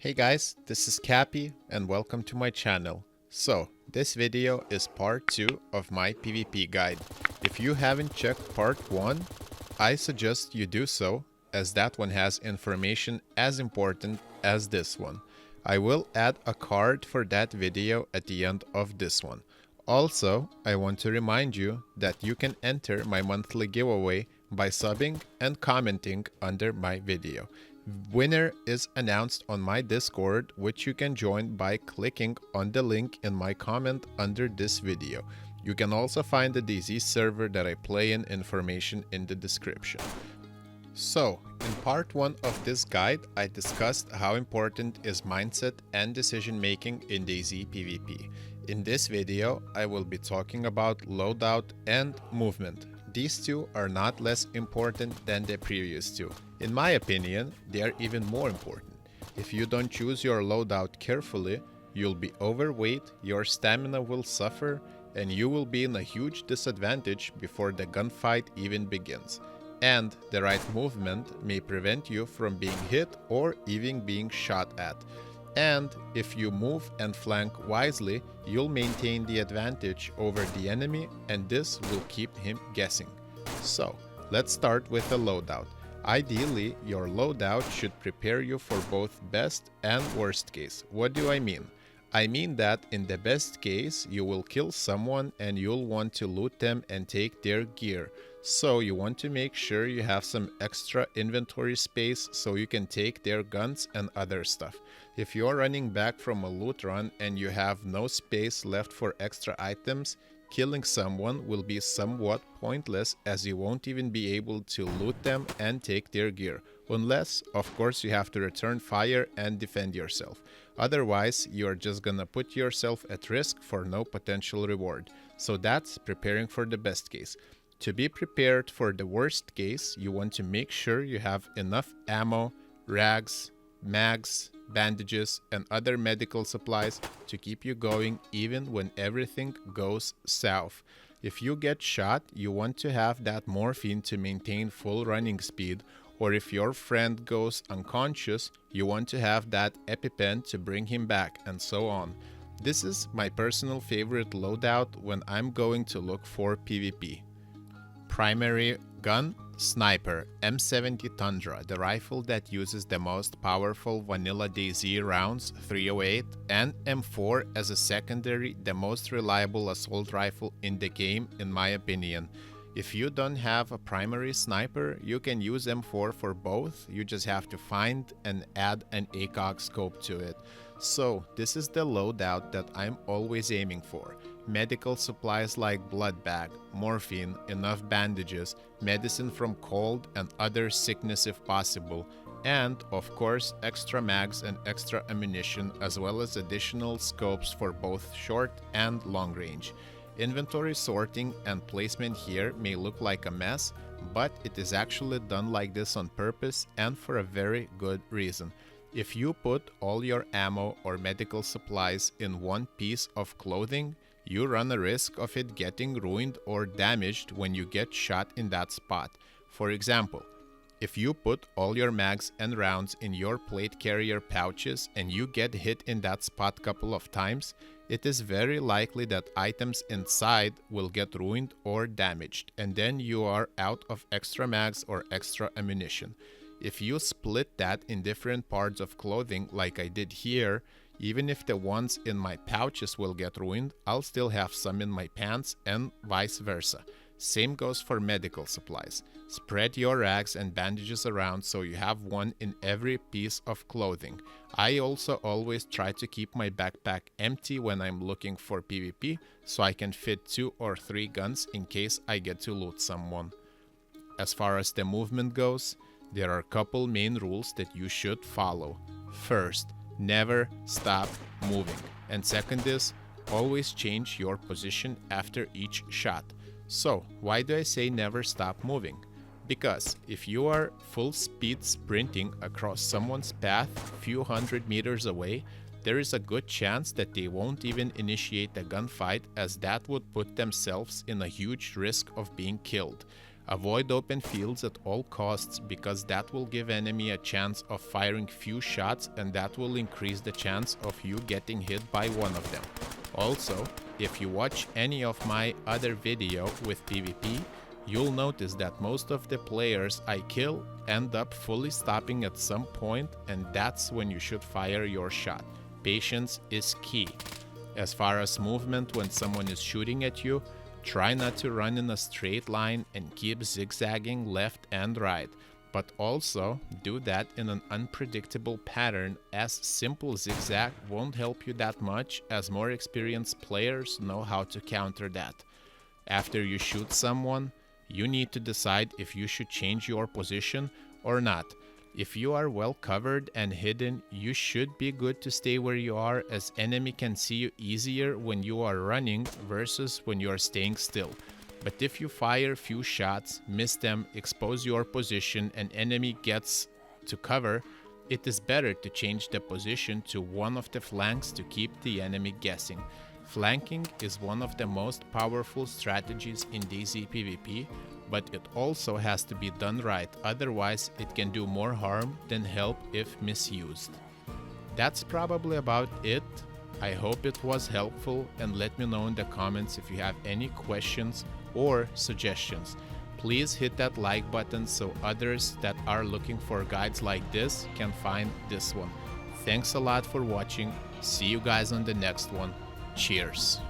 Hey guys, this is CAPPIE and welcome to my channel. So, this video is part 2 of my PvP guide. If you haven't checked part 1, I suggest you do so, as that one has information as important as this one. I will add a card for that video at the end of this one. Also, I want to remind you that you can enter my monthly giveaway by subbing and commenting under my video. Winner is announced on my Discord, which you can join by clicking on the link in my comment under this video. You can also find the DayZ server that I play in information in the description. So, in part 1 of this guide, I discussed how important is mindset and decision making in DayZ PvP. In this video, I will be talking about loadout and movement. These two are not less important than the previous two. In my opinion, they are even more important. If you don't choose your loadout carefully, you'll be overweight, your stamina will suffer, and you will be in a huge disadvantage before the gunfight even begins. And the right movement may prevent you from being hit or even being shot at. And if you move and flank wisely, you'll maintain the advantage over the enemy, and this will keep him guessing. So, let's start with the loadout. Ideally, your loadout should prepare you for both best and worst case. What do I mean? I mean that in the best case, you will kill someone and you'll want to loot them and take their gear. So you want to make sure you have some extra inventory space so you can take their guns and other stuff. If you're running back from a loot run and you have no space left for extra items, killing someone will be somewhat pointless, as you won't even be able to loot them and take their gear. Unless, of course, you have to return fire and defend yourself. Otherwise, you're just gonna put yourself at risk for no potential reward. So that's preparing for the best case. To be prepared for the worst case, you want to make sure you have enough ammo, rags, mags, bandages, and other medical supplies to keep you going even when everything goes south. If you get shot, you want to have that morphine to maintain full running speed, or if your friend goes unconscious, you want to have that EpiPen to bring him back, and so on. This is my personal favorite loadout when I'm going to look for PvP. Primary gun, sniper, M70 Tundra, the rifle that uses the most powerful vanilla DayZ rounds, 308, and M4 as a secondary, the most reliable assault rifle in the game in my opinion. If you don't have a primary sniper, you can use M4 for both, you just have to find and add an ACOG scope to it. So this is the loadout that I'm always aiming for. Medical supplies like blood bag, morphine, enough bandages, medicine from cold and other sickness if possible, and of course extra mags and extra ammunition, as well as additional scopes for both short and long range. Inventory sorting and placement here may look like a mess, but it is actually done like this on purpose and for a very good reason. If you put all your ammo or medical supplies in one piece of clothing, you run a risk of it getting ruined or damaged when you get shot in that spot. For example, if you put all your mags and rounds in your plate carrier pouches and you get hit in that spot couple of times, it is very likely that items inside will get ruined or damaged, and then you are out of extra mags or extra ammunition. If you split that in different parts of clothing like I did here, even if the ones in my pouches will get ruined, I'll still have some in my pants and vice versa. Same goes for medical supplies. Spread your rags and bandages around so you have one in every piece of clothing. I also always try to keep my backpack empty when I'm looking for PvP, so I can fit 2 or 3 guns in case I get to loot someone. As far as the movement goes, there are a couple main rules that you should follow. First, never stop moving. And second is, always change your position after each shot. So, why do I say never stop moving? Because if you are full speed sprinting across someone's path a few hundred meters away, there is a good chance that they won't even initiate a gunfight, as that would put themselves in a huge risk of being killed. Avoid open fields at all costs because that will give enemy a chance of firing few shots, and that will increase the chance of you getting hit by one of them. Also, if you watch any of my other video with PvP, you'll notice that most of the players I kill end up fully stopping at some point, and that's when you should fire your shot. Patience is key. As far as movement when someone is shooting at you, try not to run in a straight line and keep zigzagging left and right, but also do that in an unpredictable pattern, as simple zigzag won't help you that much, as more experienced players know how to counter that. After you shoot someone, you need to decide if you should change your position or not. If you are well covered and hidden, you should be good to stay where you are, as enemy can see you easier when you are running versus when you are staying still. But if you fire few shots, miss them, expose your position, and enemy gets to cover, it is better to change the position to one of the flanks to keep the enemy guessing. Flanking is one of the most powerful strategies in DayZ PvP, but it also has to be done right, otherwise it can do more harm than help if misused. That's probably about it. I hope it was helpful, and let me know in the comments if you have any questions or suggestions. Please hit that like button so others that are looking for guides like this can find this one. Thanks a lot for watching. See you guys on the next one. Cheers.